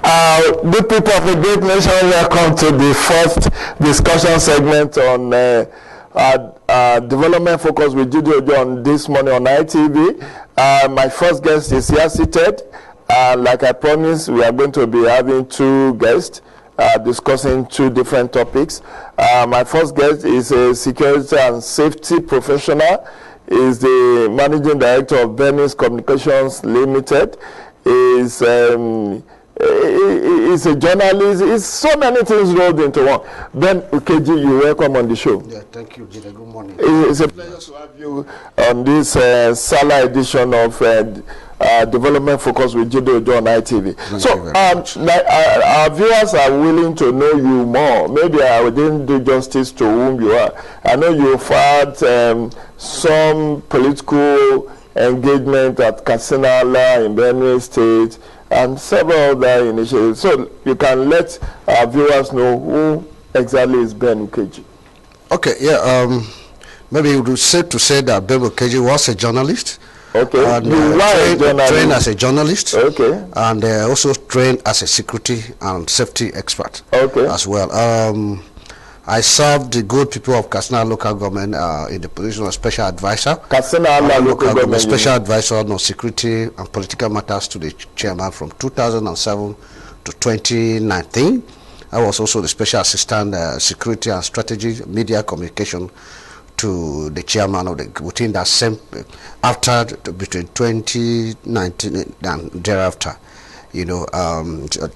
Good people of the great nation, welcome to the first discussion segment on development focus with Judy Ojo this morning on ITV. My first guest is here seated. Like I promised, we are going to be having two guests discussing two different topics. My first guest is a security and safety professional. Is the managing director of Venice Communications Limited. Is a journalist. It's so many things rolled into one. Ben Ukeji, you're welcome on the show. Yeah, thank you, Jide. Good morning. It's a pleasure to have you on this Salah edition of Development Focus with Jide Ojo on ITV. Our viewers are willing to know you more. Maybe I didn't do justice to whom you are. I know you've had some political engagement at Katsina in Benue State and several other initiatives. So you can let our viewers know who exactly is Ben Ukeji. Okay, yeah. Maybe it would be safe to say that Ben Ukeji was a journalist. Okay. And, trained as a journalist. Okay. And also trained as a security and safety expert. Okay. As well. I served the good people of Katsina local government in the position of special advisor. Katsina local government special advisor on security and political matters to the chairman from 2007 to 2019. I was also the special assistant security and strategy media communication to the chairman of the within that same between 2019 and thereafter. You know,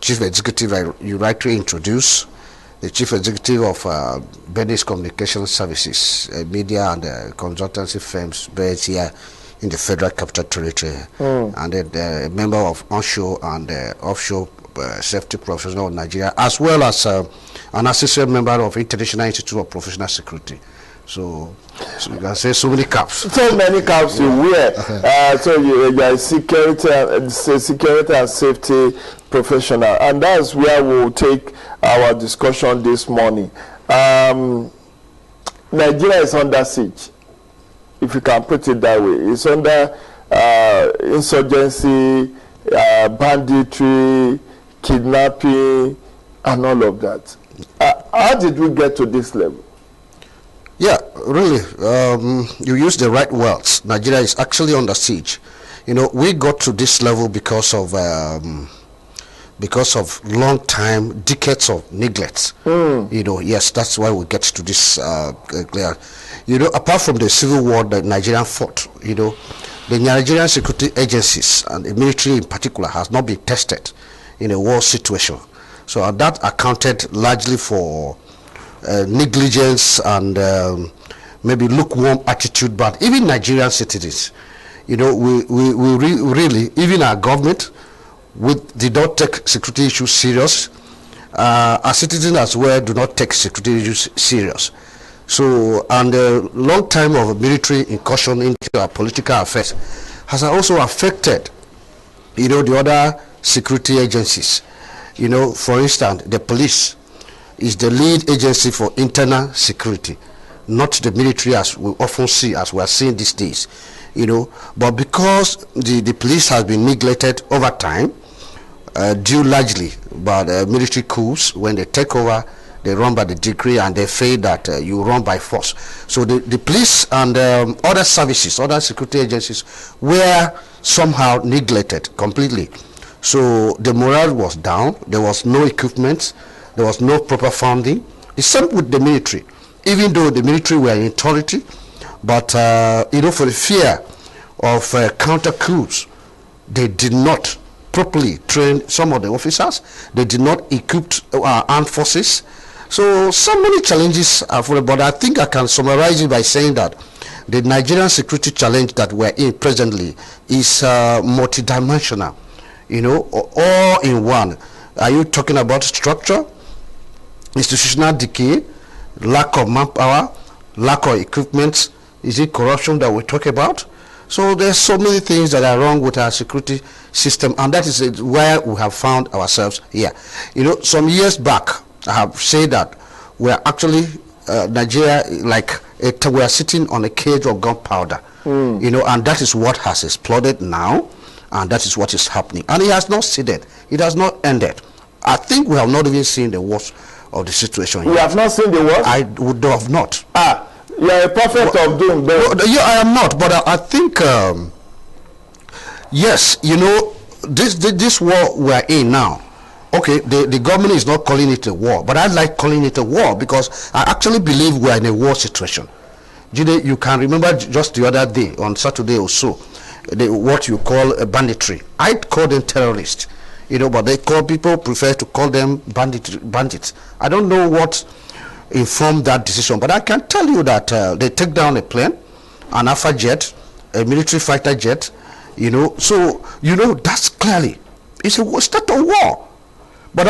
chief executive, you rightly introduced the chief executive of Venice Communication Services, media and consultancy firms based here in the Federal Capital Territory, and then a member of onshore and offshore safety professional of Nigeria, as well as an associate member of International Institute of Professional Security. So you can say so many caps. So many caps you wear. So you are a security and safety professional, and that's where we'll take our discussion this morning. Nigeria is under siege, if you can put it that way. It's under insurgency, banditry, kidnapping, and all of that. How did we get to this level? Yeah, really, you use the right words. Nigeria is actually under siege. You know, we got to this level because of long time, decades of neglect. You know, yes, that's why we get to this. You know, apart from the civil war that Nigeria fought, you know, the Nigerian security agencies and the military in particular has not been tested in a war situation. So that accounted largely for negligence and maybe lukewarm attitude, but even Nigerian citizens, you know, we really, even our government, did not take security issues serious. Our citizens as well do not take security issues serious. So, and a long time of military incursion into our political affairs has also affected, you know, the other security agencies. You know, for instance, the police is the lead agency for internal security, not the military as we often see, as we are seeing these days, you know. But because the police has been neglected over time, due largely by the military coups, when they take over, they run by the decree and they say that you run by force. So the police and other services, other security agencies were somehow neglected completely. So the morale was down, there was no equipment, there was no proper funding. The same with the military, even though the military were in authority, but you know, for the fear of counter coups, they did not properly train some of the officers. They did not equip our armed forces. So many challenges are for it, but I think I can summarize it by saying that the Nigerian security challenge that we're in presently is multidimensional, you know, all in one. Are you talking about structure, institutional decay, lack of manpower, lack of equipment? Is it corruption that we talk about? So there's so many things that are wrong with our security system, and that is where we have found ourselves here. You know, some years back, I have said that we are actually Nigeria, like we are sitting on a cage of gunpowder. You know, and that is what has exploded now, and that is what is happening. And it has not ceded, it has not ended. I think we have not even seen the worst of the situation. You have not seen the worst? I would have not. You are a prophet of doom. Yeah, I am not, but I think, yes, this war we are in now, okay, the government is not calling it a war, but I like calling it a war because I actually believe we are in a war situation. You can remember just the other day, on Saturday or so, what you call a banditry. I'd call them terrorists, but people prefer to call them bandits. I don't know what informed that decision, but I can tell you that they take down a plane, an Alpha jet, a military fighter jet, so that's clearly it's a state of war. But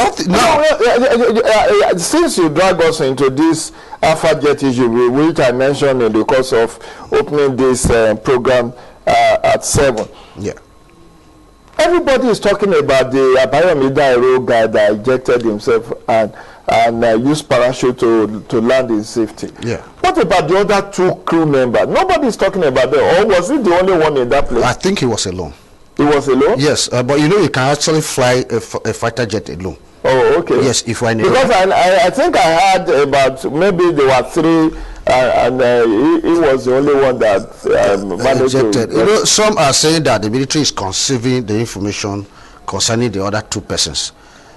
since you drag us into this Alpha jet issue, which I mentioned in the course of opening this program at 7, yeah, everybody is talking about the Abayomi Dairo guy that ejected himself and used parachute to land in safety. Yeah. What about the other 2 crew members? Nobody is talking about them. Or was he the only one in that place? I think he was alone. He was alone? Yes, but you can actually fly a fighter jet alone. Oh, okay. Yes, if I know. Because I think I heard about maybe there were 3 and he was the only one that managed to. Some are saying that the military is conceiving the information concerning the other 2 persons.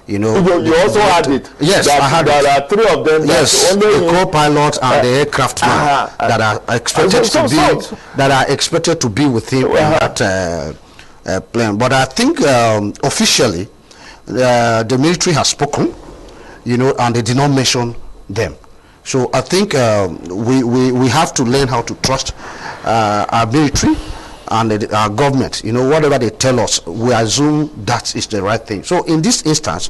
You also had it. Yes, I had there it. Are 3 of them. Yes, the co-pilot and the aircraft man that are expected to be with him in that plane. But I think officially the military has spoken, and they did not mention them. So I think we have to learn how to trust our military and our government. Whatever they tell us, we assume that is the right thing. So in this instance,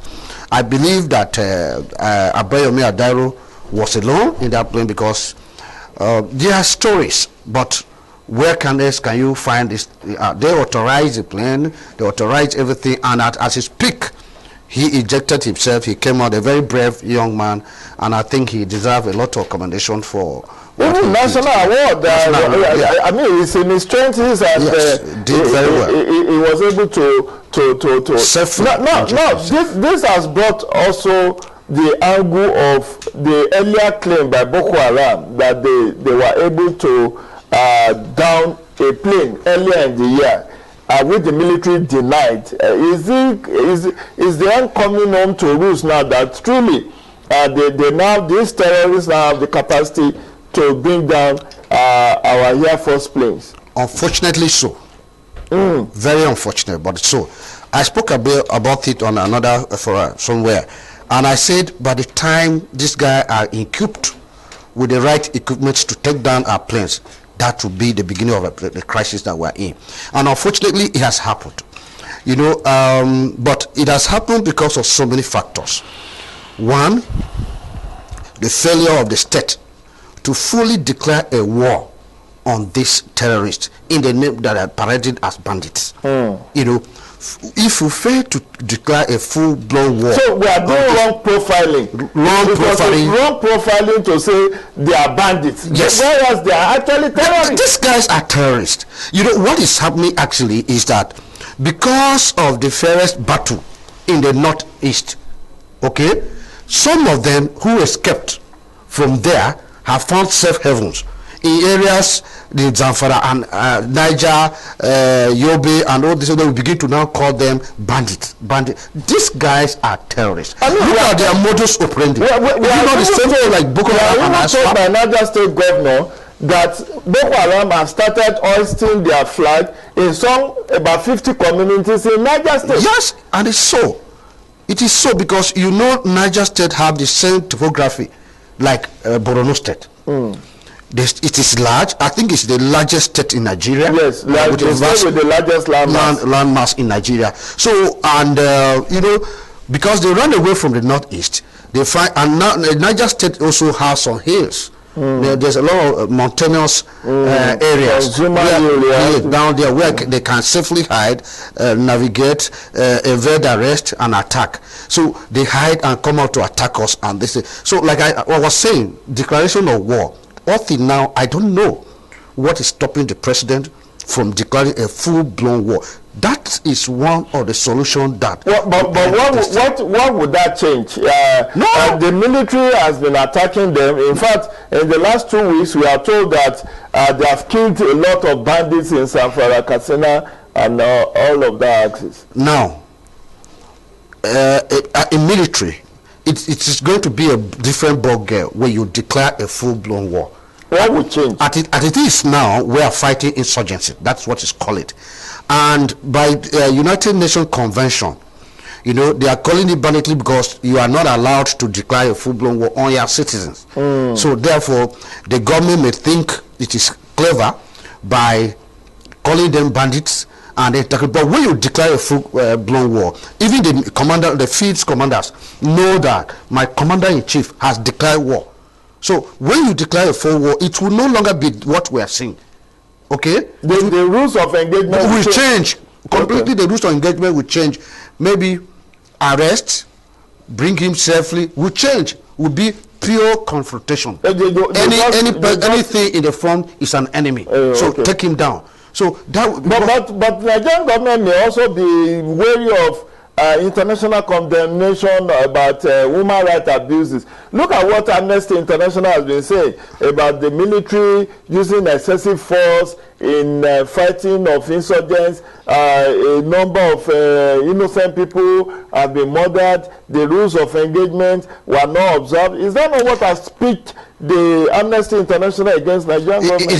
I believe that Abayomi Dairo was alone in that plane because there are stories, but where can you find this? They authorized the plane, they authorized everything, and at his peak, he ejected himself. He came out a very brave young man, and I think he deserves a lot of commendation for even national award. I mean, it's in his strengths, and did very well. He was able to this has brought also the angle of the earlier claim by Boko Haram that they were able to down a plane earlier in the year, which the military denied. Is the end coming home to roost now that truly these terrorists now have the capacity to bring down our Air Force planes? Unfortunately so. Very unfortunate, but so. I spoke about it on another somewhere, and I said by the time these guys are equipped with the right equipment to take down our planes, that will be the beginning of the crisis that we're in. And unfortunately, it has happened. But it has happened because of so many factors. One, the failure of the state to fully declare a war on these terrorists in the name that are paraded as bandits. If we fail to declare a full-blown war, so we are doing wrong profiling. Wrong profiling to say they are bandits. Yes. Whereas they are actually terrorists. These guys are terrorists. What is happening actually is that because of the fairest battle in the northeast, okay, some of them who escaped from there have found safe havens in areas, the Zamfara and Niger, Yobe, and all this. They will begin to now call them bandits. These guys are terrorists. Look at their modus operandi. We are not the same thing like Boko Haram. I told my Niger State governor that Boko Haram have started hoisting their flag in about 50 communities in Niger State. Yes, and it's so. It is so because Niger State have the same topography like Borno State. It is large. I think it's the largest state in Nigeria. Yes, with the largest land mass in Nigeria. So, and because they run away from the northeast, they find, and now Niger State also has some hills. There's a lot of mountainous areas down there where they can safely hide, navigate, evade arrest, and attack. So they hide and come out to attack us. And this. So, like I was saying, declaration of war. Now, I don't know what is stopping the president from declaring a full-blown war. That is one of the solutions that. Well, but what would that change? No. The military has been attacking them. In fact, in the last 2 weeks, we are told that they have killed a lot of bandits in Zamfara, Katsina, and all of that axis. Now, in military, it is going to be a different ballgame where you declare a full-blown war. What would change? As it is now, we are fighting insurgency. That's what is called it. And by United Nations Convention, they are calling it banditry because you are not allowed to declare a full-blown war on your citizens. So therefore, the government may think it is clever by calling them bandits, and but when you declare a full-blown war, even the field commanders know that my commander-in-chief has declared war. So when you declare a full war, it will no longer be what we are seeing. Okay? The rules of engagement will change. Completely. Okay. The rules of engagement will change. Maybe arrest, bring him safely, will change. Will be pure confrontation. Anything in the front is an enemy. So okay. Take him down. So that. But the Nigerian government may also be wary of international condemnation about human rights abuses. Look at what Amnesty International has been saying about the military using excessive force in fighting of insurgents. A number of innocent people have been murdered. The rules of engagement were not observed. Is that not what has piqued the Amnesty International against Nigerian government?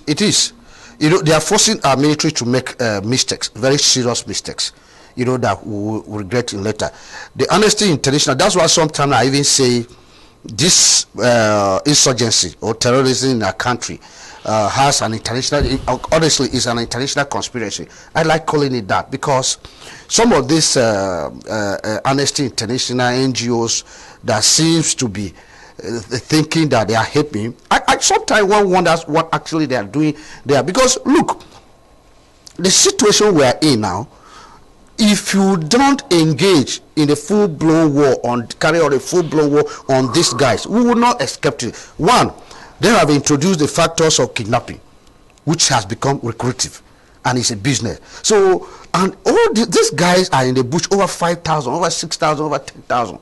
It is. They are forcing our military to make mistakes, very serious mistakes. That we will regret in later. The Amnesty International, that's why sometimes I even say this insurgency or terrorism in our country has an international, honestly, is an international conspiracy. I like calling it that because some of these Amnesty International NGOs that seems to be thinking that they are helping, I sometimes one wonders what actually they are doing there. Because look, the situation we are in now, if you don't engage in a full-blown war carry out a full-blown war on these guys, we will not escape it. One, they have introduced the factors of kidnapping, which has become recreative, and it's a business. So, and all these guys are in the bush, over 5,000, over 6,000, over 10,000.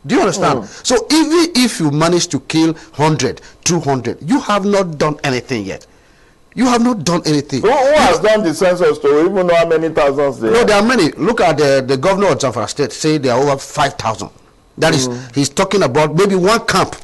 Do you understand? So even if you manage to kill 100, 200, you have not done anything yet. You have not done anything. Who has done the census to even know how many thousands there are? No, there are many. Look at the governor of Zamfara State, say there are over 5,000. That is, he's talking about maybe one camp.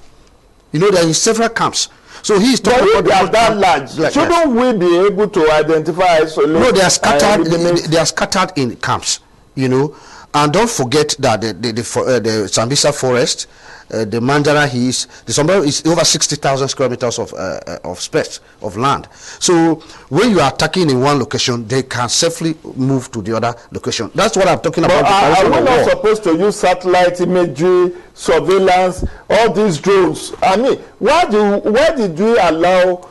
There are several camps. So he's talking about that large. Shouldn't we be able to identify, isolate? No, they are scattered. They are scattered in camps. And don't forget that the Sambisa forest, the Mandara Hills, is over 60,000 square meters of space of land. So when you are attacking in one location, they can safely move to the other location. That's what I'm talking about. But are we not supposed to use satellite imagery, surveillance, all these drones? I mean, why did we allow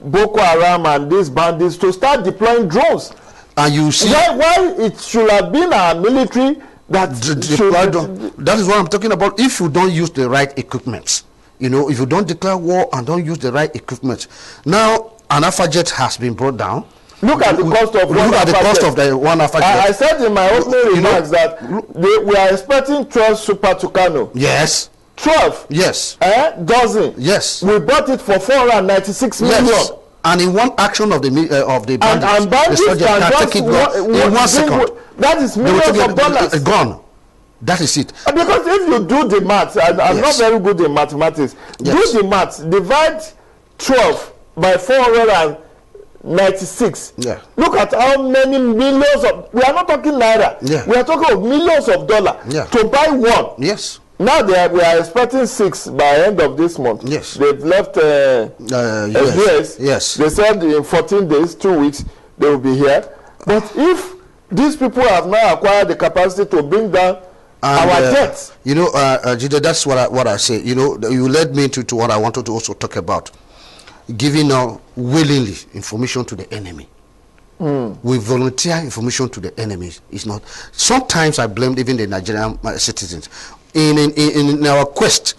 Boko Haram and these bandits to start deploying drones? And you see why it should have been our military that that is what I'm talking about. If you don't use the right equipment, if you don't declare war and don't use the right equipment, now an Alpha jet has been brought down. Look at the cost of one Alpha jet. I said in my opening remarks that we are expecting 12 Super Tucano. Yes. 12. Yes. Dozen. Yes. We bought it for 496 million. Yes. And in one action of the bandits, and bandits can take it in 1 second. That is millions of dollars gone. That is it. Because if you do the maths, I'm not very good in mathematics. Yes. Do the maths. Divide 12 by 496. Yeah. Look at how many millions of. We are not talking naira. Yeah. We are talking of millions of dollars to buy one. Yes. Now we are expecting 6 by end of this month. Yes. They've left US. Yes. They said in 14 days, 2 weeks, they will be here. But if these people have now acquired the capacity to bring down our debts. Jide, that's what I say. You led me to what I wanted to also talk about. Giving out willingly information to the enemy. We volunteer information to the enemy. It's not. Sometimes I blame even the Nigerian citizens. In our quest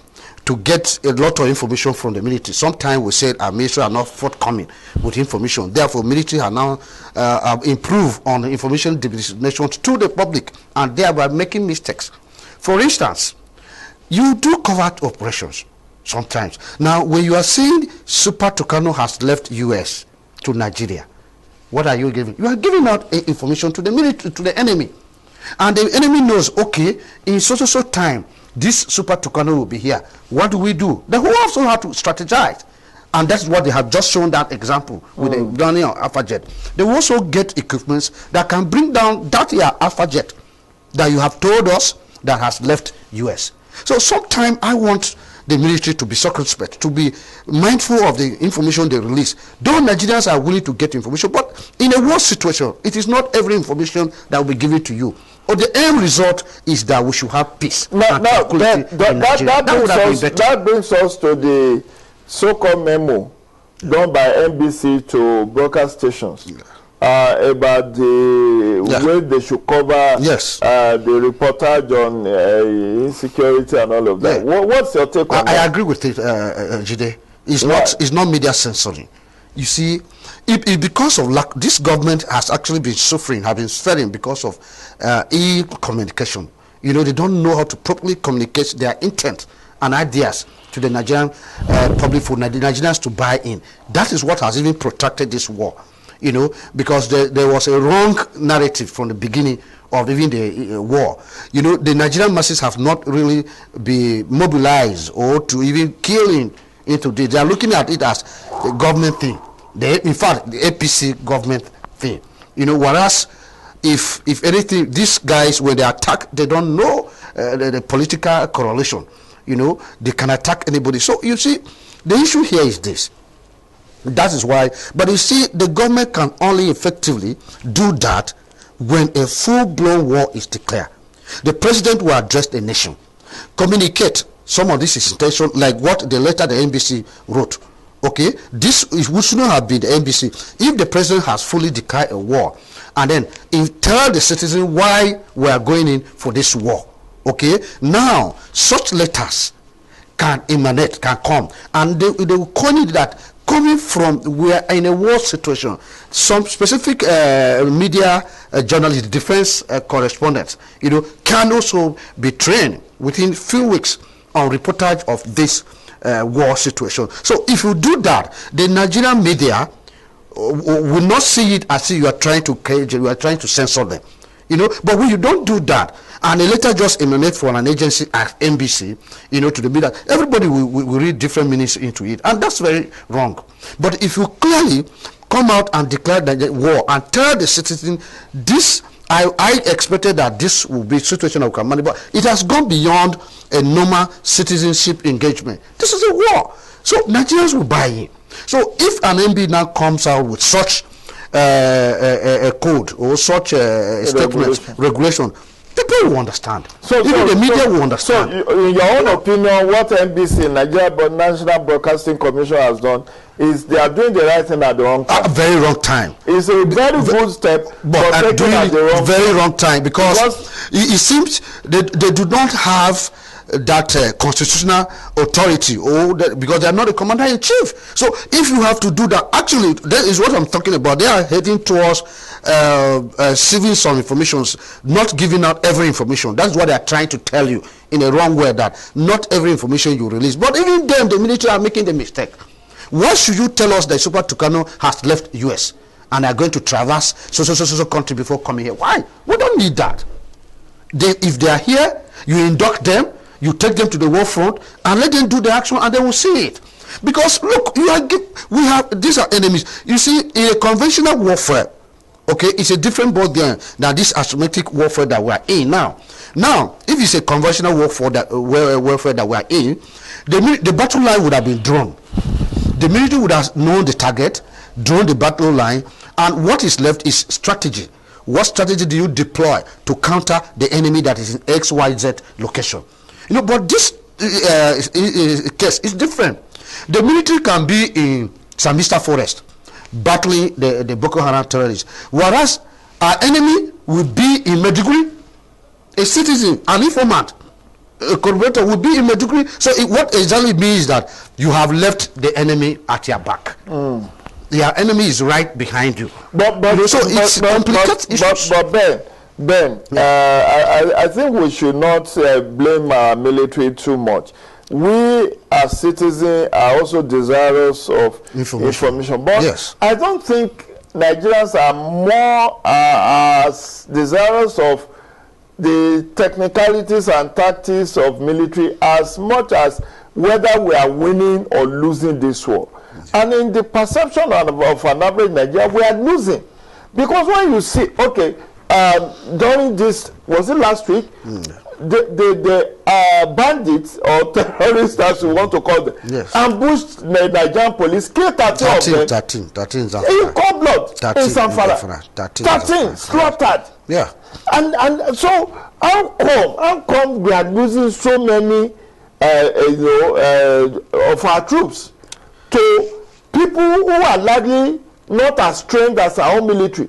to get a lot of information from the military. Sometimes we said our military are not forthcoming with information. Therefore, military are now improved on information dissemination to the public, and thereby making mistakes. For instance, you do covert operations sometimes. Now, when you are saying Super Tucano has left US to Nigeria, what are you giving? You are giving out information to the military, to the enemy. And the enemy knows, okay, in so time, this Super Tucano will be here. What do we do? They will also have to strategize. And that's what they have just shown that example with the Ghanaian Alpha Jet. They will also get equipments that can bring down that Alpha Jet that you have told us that has left US. So sometimes I want the military to be circumspect, to be mindful of the information they release. Though Nigerians are willing to get information, but in a war situation, it is not every information that will be given to you. Or the end result is that we should have peace. That brings us to the so-called memo done by NBC to broadcast stations about the way they should cover the reportage on insecurity and all of that. What's your take on that? I agree with it, Jide. It's not media censoring. You see, it because of lack, this government has actually been suffering, have been suffering because of e-communication. You know, they don't know how to properly communicate their intent and ideas to the Nigerian public, for the Nigerians to buy in. That is what has even protracted this war. You know, because there was a wrong narrative from the beginning of even the war. You know, the Nigerian masses have not really been mobilized or to even killing into this. They are looking at it as a government thing. In fact, the APC government thing. You know, whereas if anything, these guys, when they attack, they don't know the political correlation. You know, they can attack anybody. So you see, the issue here is this. That is why, but you see, the government can only effectively do that when a full-blown war is declared. The president will address the nation, communicate some of this intention, like what the letter the NBC wrote. Okay, this should not have been the NBC. If the president has fully declared a war, and then tell the citizen why we are going in for this war. Okay, now such letters can emanate, can come, and they will coin it that coming from, we are in a war situation. Some specific media journalists, defense correspondents, you know, can also be trained within few weeks on reportage of this war situation. So if you do that, the Nigerian media will not see it as if you are trying to cage, you are trying to censor them. You know, but when you don't do that, and a letter just emanates from an agency at NBC, you know, to the media, everybody will read different meanings into it, and that's very wrong. But if you clearly come out and declare the war and tell the citizen, this, I expected that this will be a situation of command, but it has gone beyond a normal citizenship engagement. This is a war. So Nigerians will buy in. So if an MB now comes out with such a code or such a statement, regulation, people will understand. Even the media will understand. So, in your own opinion, what NBC, Nigeria National Broadcasting Commission, has done is they are doing the right thing at the wrong time. Very wrong time. It's a very good step, but doing it at the wrong time because it seems they do not have that constitutional authority, or because they are not the commander-in-chief. So if you have to do that, actually that is what I'm talking about. They are heading towards saving some information, not giving out every information. That's what they are trying to tell you in a wrong way, that not every information you release. But even them, the military are making the mistake. Why should you tell us that Super Tucano has left US and are going to traverse so country before coming here? Why? We don't need that. If they are here, you induct them, you take them to the war front and let them do the action, and they will see it. Because look, these are enemies. You see, in a conventional warfare, okay, it's a different ball game than this asymmetric warfare that we are in now. Now, if it's a conventional warfare that we are in, the battle line would have been drawn. The military would have known the target, drawn the battle line, and what is left is strategy. What strategy do you deploy to counter the enemy that is in XYZ location? You know, but this case is different. The military can be in Sambisa Forest battling the Boko Haram terrorists, whereas our enemy will be in Maiduguri, a citizen, an informant, collaborator will be in Maiduguri. So what exactly means that you have left the enemy at your back. Your enemy is right behind you. But so it's complicated issues. But Ben, I think we should not blame our military too much. We as citizens are also desirous of information. But yes. I don't think Nigerians are more as desirous of the technicalities and tactics of military as much as whether we are winning or losing this war. And in the perception of an average Nigerian, we are losing. Because when you see, okay, during this, was it last week? The bandits or terrorists, as we want to call them, ambushed the Nigerian police, killed 13 of them. 13 in cold blood in Zamfara. 13 slaughtered. Yeah. And so how come we are losing so many of our troops to people who are likely not as trained as our own military?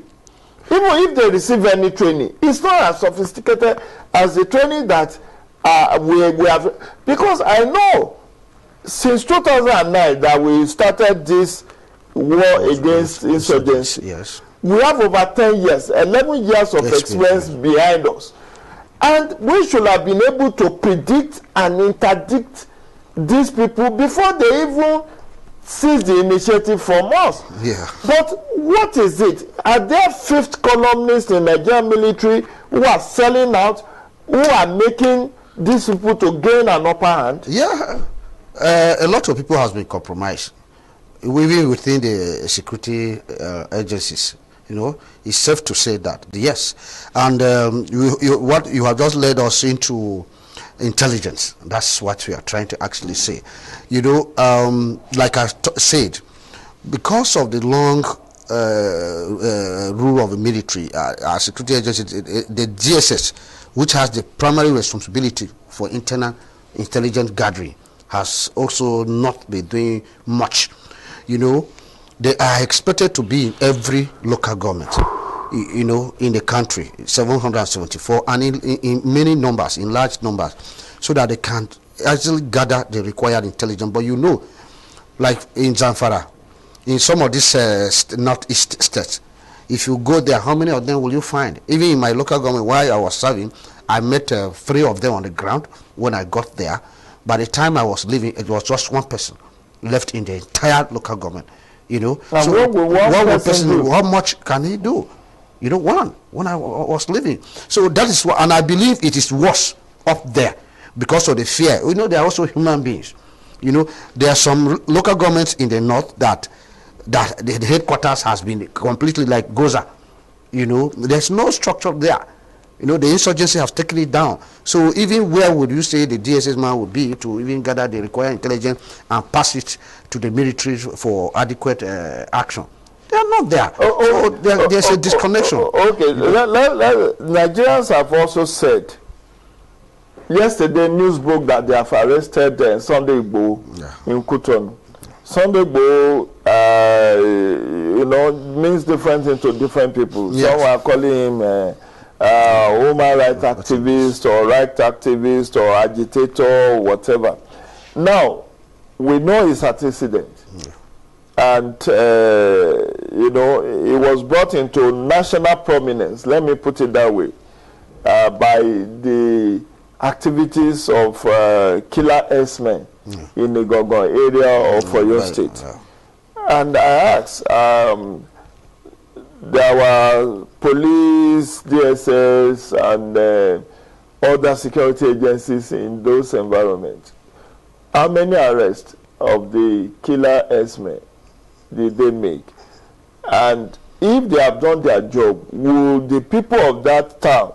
Even if they receive any training, it's not as sophisticated as the training that we have. Because I know since 2009 that we started this war against insurgency. Yes. We have over 10 years, 11 years of experience behind us. And we should have been able to predict and interdict these people before they even seize the initiative from us. Yeah. But what is it? Are there fifth columnists in the Nigerian military who are selling out, who are making these people to gain an upper hand? Yeah. A lot of people has been compromised, even within the security agencies. It's safe to say that, yes. And what you have just led us into intelligence. That's what we are trying to actually say. Like I said, because of the long rule of the military, our security agencies, the DSS, which has the primary responsibility for internal intelligence gathering, has also not been doing much. They are expected to be in every local government, in the country, 774, and in many numbers, in large numbers, so that they can actually gather the required intelligence. But like in Zamfara, in some of these northeast states, if you go there, how many of them will you find? Even in my local government, while I was serving, I met 3 of them on the ground when I got there. By the time I was leaving, it was just one person left in the entire local government. So one person do? How much can he do? One when I was living. So that is what, and I believe it is worse up there because of the fear. They are also human beings. There are some local governments in the north that the headquarters has been completely like Goza. There's no structure there. The insurgency has taken it down. So even where would you say the DSS man would be to even gather the required intelligence and pass it to the military for adequate action? They are not there. There's a disconnection. Okay, Nigerians have also said, yesterday news broke that they have arrested Sunday Igboho in Cotonou. Sunday Igboho, means different things to different people. Yes. Some are calling him human rights activist or right activist or agitator or whatever. Now, we know it's antecedent. And, it was brought into national prominence, let me put it that way, by the activities of killer S-men in the Gogon area of Oyo State. And I asked, there were police, DSS, and other security agencies in those environments. How many arrests of the killer S-men did they make? And if they have done their job, will the people of that town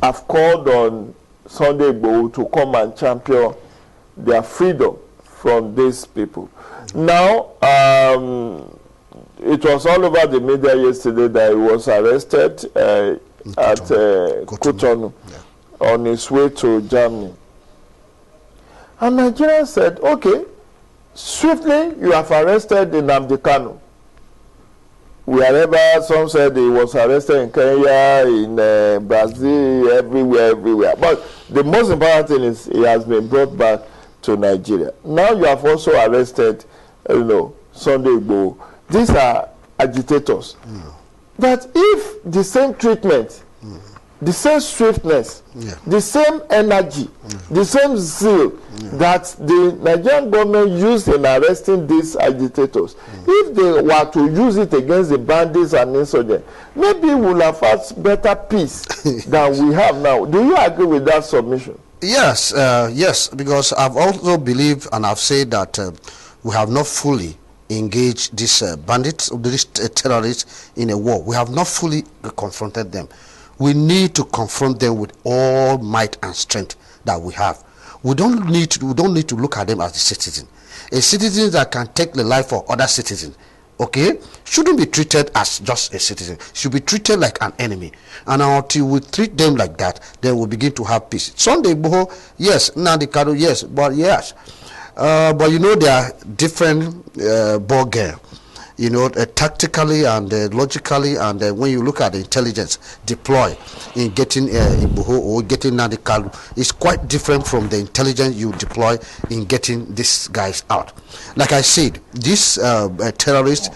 have called on Sunday Igboho to come and champion their freedom from these people? Now, it was all over the media yesterday that he was arrested at Cotonou on his way to Germany. And Nigeria said, okay, swiftly you have arrested Nnamdi Kanu. Wherever, some said he was arrested in Kenya, in Brazil, everywhere. But the most important thing is he has been brought back to Nigeria. Now you have also arrested, Sunday Igboho. These are agitators. But if the same treatment, the same swiftness, the same energy, the same zeal that the Nigerian government used in arresting these agitators, if they were to use it against the bandits and insurgents, maybe we'll have had better peace than we have now. Do you agree with that submission? Yes, yes, because I've also believed and I've said that we have not fully engaged these bandits, these terrorists in a war. We have not fully confronted them. We need to confront them with all might and strength that we have. We don't need to look at them as a citizen. A citizen that can take the life of other citizens, okay, shouldn't be treated as just a citizen. Should be treated like an enemy. And until we treat them like that, then we'll begin to have peace. Sunday Igboho, yes. Nnamdi Kanu, yes. But yes. But they are different ball game. Tactically and logically, and when you look at the intelligence deployed in getting Igboho or getting Nnamdi Kanu, it's quite different from the intelligence you deploy in getting these guys out. Like I said, these terrorists,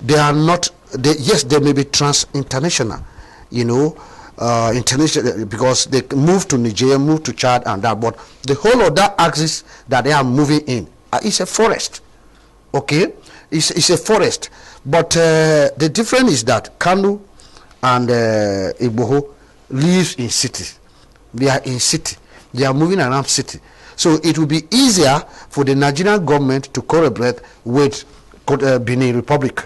they are not. Yes, they may be international, international, because they move to Nigeria, move to Chad, and that. But the whole of that axis that they are moving in is a forest. Okay. It's a forest, but the difference is that Kanu and Igboho lives in city. They are in city. They are moving around city. So it will be easier for the Nigerian government to collaborate with Benin Republic,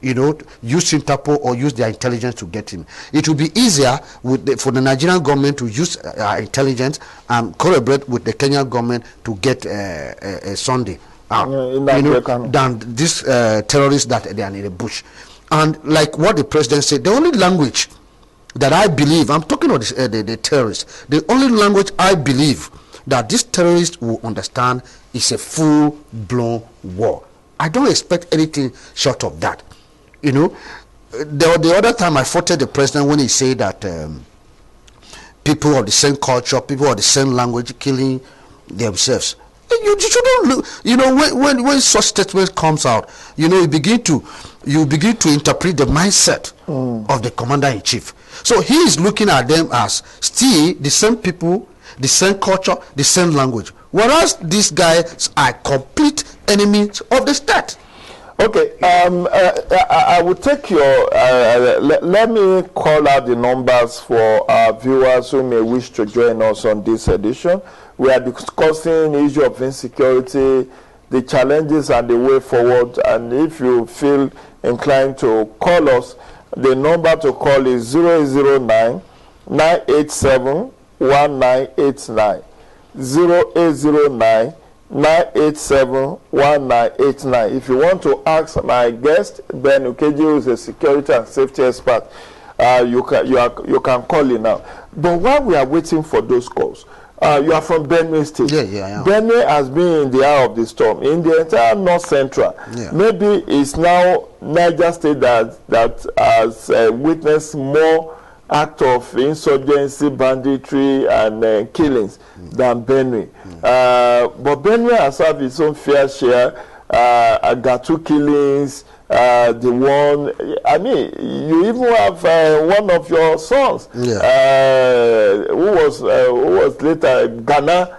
use Interpol or use their intelligence to get him. It will be easier for the Nigerian government to use intelligence and collaborate with the Kenyan government to get Sunday out, than these terrorists that they are in the bush. And like what the president said, the only language that I believe, I'm talking about the terrorists, the only language I believe that these terrorists will understand is a full-blown war. I don't expect anything short of that. The other time I faulted the president when he said that people of the same culture, people of the same language killing themselves. You shouldn't look, when such statements comes out, you begin to interpret the mindset of the commander-in-chief. So he is looking at them as still the same people, the same culture, the same language, whereas these guys are complete enemies of the state. Okay, I will take your. Let me call out the numbers for our viewers who may wish to join us on this edition. We are discussing the issue of insecurity, the challenges and the way forward. And if you feel inclined to call us, the number to call is 080-987-1989. 0809-987-1989. If you want to ask my guest, Ben Ukeji, who is a security and safety expert, you can call in now. But while we are waiting for those calls, you are from Benue State. Yeah, I am. Benue has been in the eye of the storm in the entire North Central. Yeah. Maybe it's now Niger State that has witnessed more act of insurgency, banditry, and killings than Benue. But Benue has had its own fair share. Agatu killings, the one, you even have one of your sons, who was later Ghana,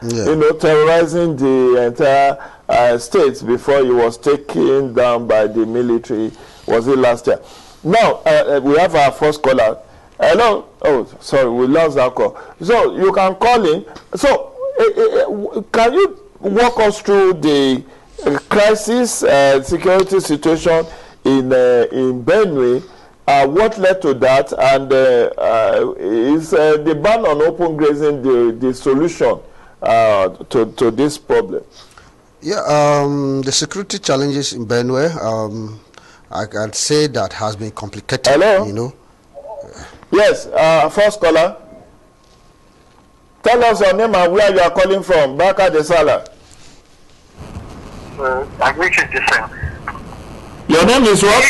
terrorizing the entire states before he was taken down by the military. Was it last year? Now, we have our first caller. Hello. Oh, sorry, we lost that call. So you can call in. So can you walk us through the crisis security situation in Benue? What led to that, and is the ban on open grazing the solution to this problem? Yeah, the security challenges in Benue, I can say that has been complicated. Hello. Yes, first caller. Tell us your name and where you are calling from. Baka de Sala. Your name is what?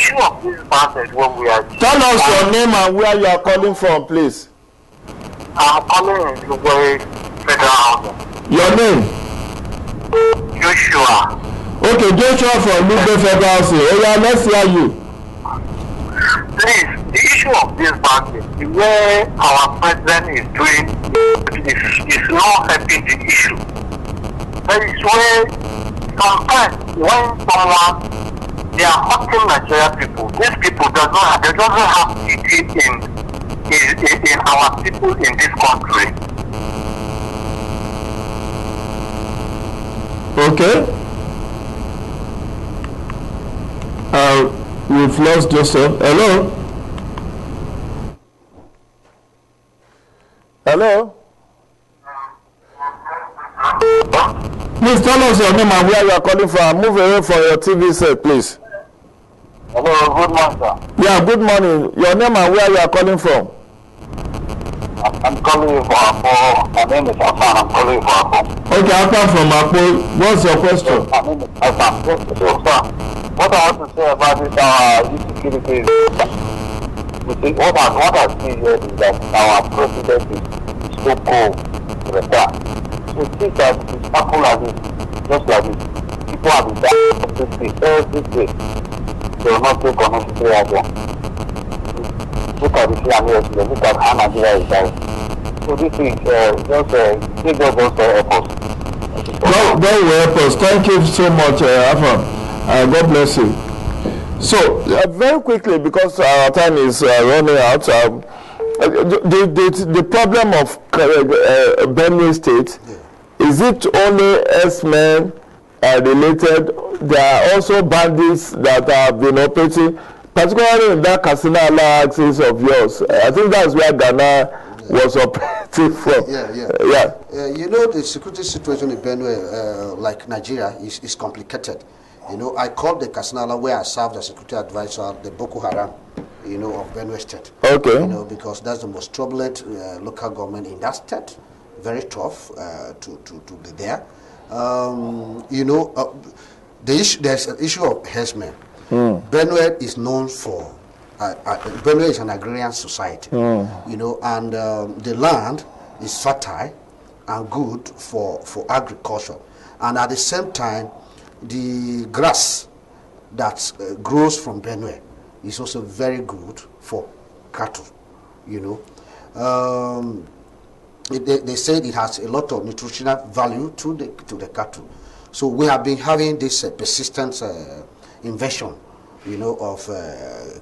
Tell us your name and where you are calling from, please. I'm calling in Lugwe. Federal Housing. Your name? Joshua. Okay, Joshua from Lugbe Federal Housing. Oh yeah, let's hear you. Please, the issue of this banking, the way our president is doing is not helping the issue. There is way sometimes when someone they are hurting Nigerian people, these people doesn't have pity in our people in this country. Okay. We've lost Joseph. Hello? Hello? Please tell us your name and where you are calling from. Move away from your TV set, please. Hello, good morning, sir. Yeah, good morning. Your name and where you are calling from? I'm calling you for Apo. My name is Afan. I'm calling you for Apo. Okay, Afan from Apo. What's your question? My name is Afan. So, sir, what I want to say about this insecurity is, what I see here is that our president is so cold to the back. So things that is happen like this, just like this, people have been dying every day. They will not take unnecessary action. Look at the Fulani, look at how Nigeria is dying. So this is they just also help us. That will help us. Thank you so much, Afan. God bless you. So, very quickly, because our time is running out, the problem of Benue State, is it only S-men related? There are also bandits that have been operating, particularly in that Katsina axis of yours. I think that's where Ghana was operating from. You know, the security situation in Benue, like Nigeria, is complicated. You know, I called the Katsina where I served as security advisor, the Boko Haram, you know, of Benue State. Okay. You know, because that's the most turbulent local government in that state. Very tough to be there. You know, there's an issue of herdsmen. Benue is known for, Benue is an agrarian society, you know, and the land is fertile and good for agriculture. And at the same time, the grass that grows from Benue is also very good for cattle, you know. They said it has a lot of nutritional value to the cattle. So we have been having this persistent invasion, you know, of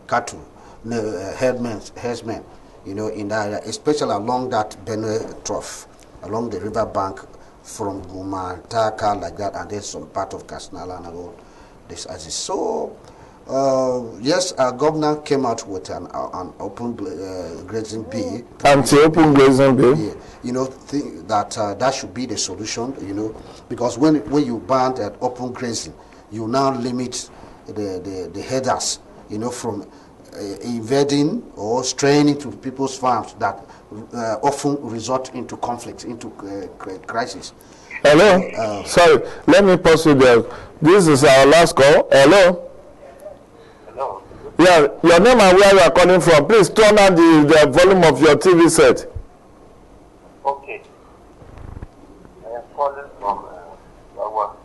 cattle, herdsmen, you know, in that area, especially along that Benue trough, along the river bank from Guma, Taka, like that, and then some part of Kasnala and all this as is. So, yes, our governor came out with an open grazing bill. Anti-open grazing bill? Yeah. You know, think that that should be the solution, you know, because when you ban that open grazing, you now limit the herders, you know, from invading or straying into people's farms that often result into conflict, into crisis. Hello? Sorry, let me pause you there. This is our last call. Hello? Hello? Yeah, your name and where you are calling from. Please turn on the volume of your TV set. Okay. I am calling from Wawa.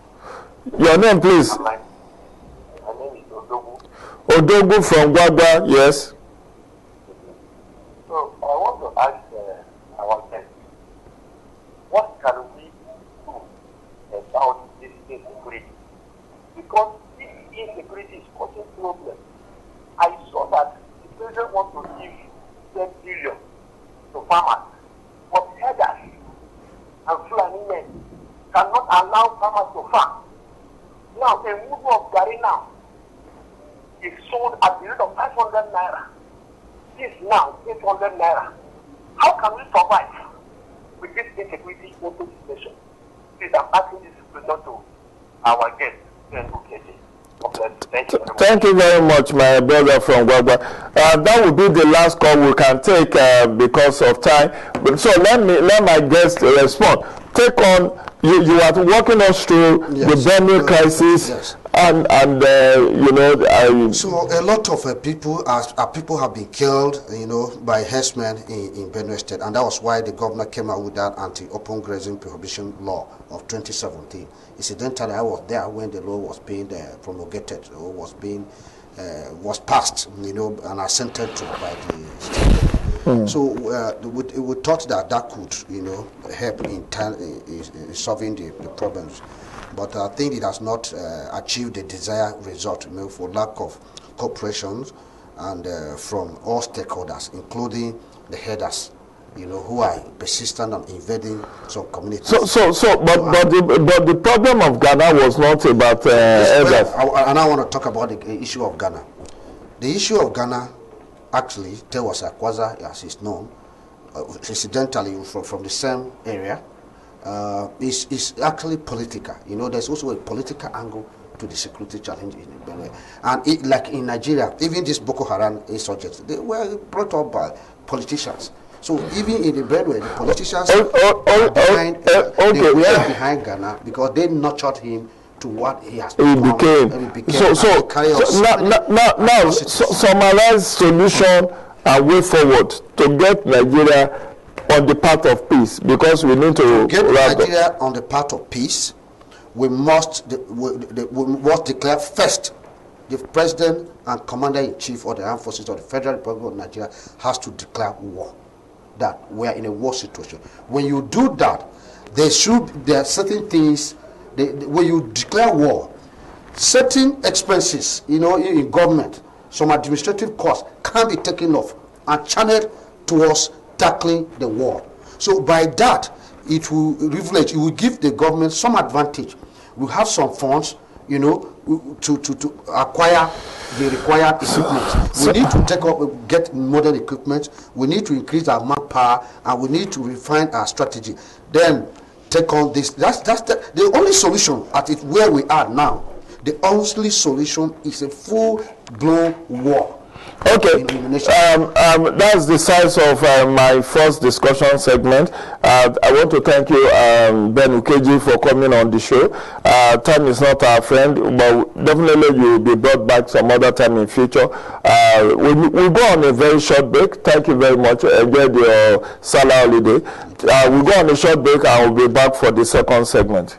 Your name, please. My name is Odogu. Odogu from Gwagwa, yes. So I want to ask our guest, what can we do about this insecurity? Because this insecurity is causing problems. I saw that the president wants to give 10 billion to farmers, but herders and Fulani men cannot allow farmers to farm. Now, a mudu of Gari now is sold at the rate of 500 naira. This now 800 naira. How can we survive with this insecurity into this nation? Please, I'm asking this question to our guest, Thank you very much, my brother from Gwagwa. That will be the last call we can take because of time. So let my guest respond. Take on. You are walking us through the Benue crisis And you know, so a lot of people have been killed, you know, by herdsmen in Benue State, and that was why the governor came out with that anti-open grazing prohibition law of 2017. Incidentally, I was there when the law was being promulgated, or was passed, you know, and assented to by the state. So we thought that could, you know, help in solving the problems. But I think it has not achieved the desired result, you know, for lack of cooperation and from all stakeholders, including the herders, you know, who are persistent and invading some communities. But the problem of Ghana was not about herders. And I want to talk about the issue of Ghana. The issue of Ghana, actually, Tewas Akwaza, as is known, incidentally from the same area, is actually political. You know, there's also a political angle to the security challenge in Benue. And like in Nigeria, even this Boko Haram insurgents, they were brought up by politicians. So even in the Benue, the politicians they were behind Ghana because they nurtured him to what he has become. Now, summarize solution and way forward to get Nigeria on the path of peace, because we need to get Nigeria on the path of peace. We must declare first. The president and commander-in-chief of the armed forces of the Federal Republic of Nigeria has to declare war. That we are in a war situation. When you do that, there are certain things. When you declare war, certain expenses, you know, in government, some administrative costs can be taken off and channeled towards tackling the war. So by that, it will give the government some advantage. We have some funds, you know, to acquire the required equipment. We need to get modern equipment. We need to increase our manpower, and we need to refine our strategy. Then take on this. That's the only solution at it where we are now. The only solution is a full-blown war. Okay, that's the size of my first discussion segment. I want to thank you, Ben Ukeji, for coming on the show. Time is not our friend, but definitely you will be brought back some other time in future. We'll go on a very short break. Thank you very much. Enjoy your Salah holiday. We'll go on a short break and we'll be back for the second segment.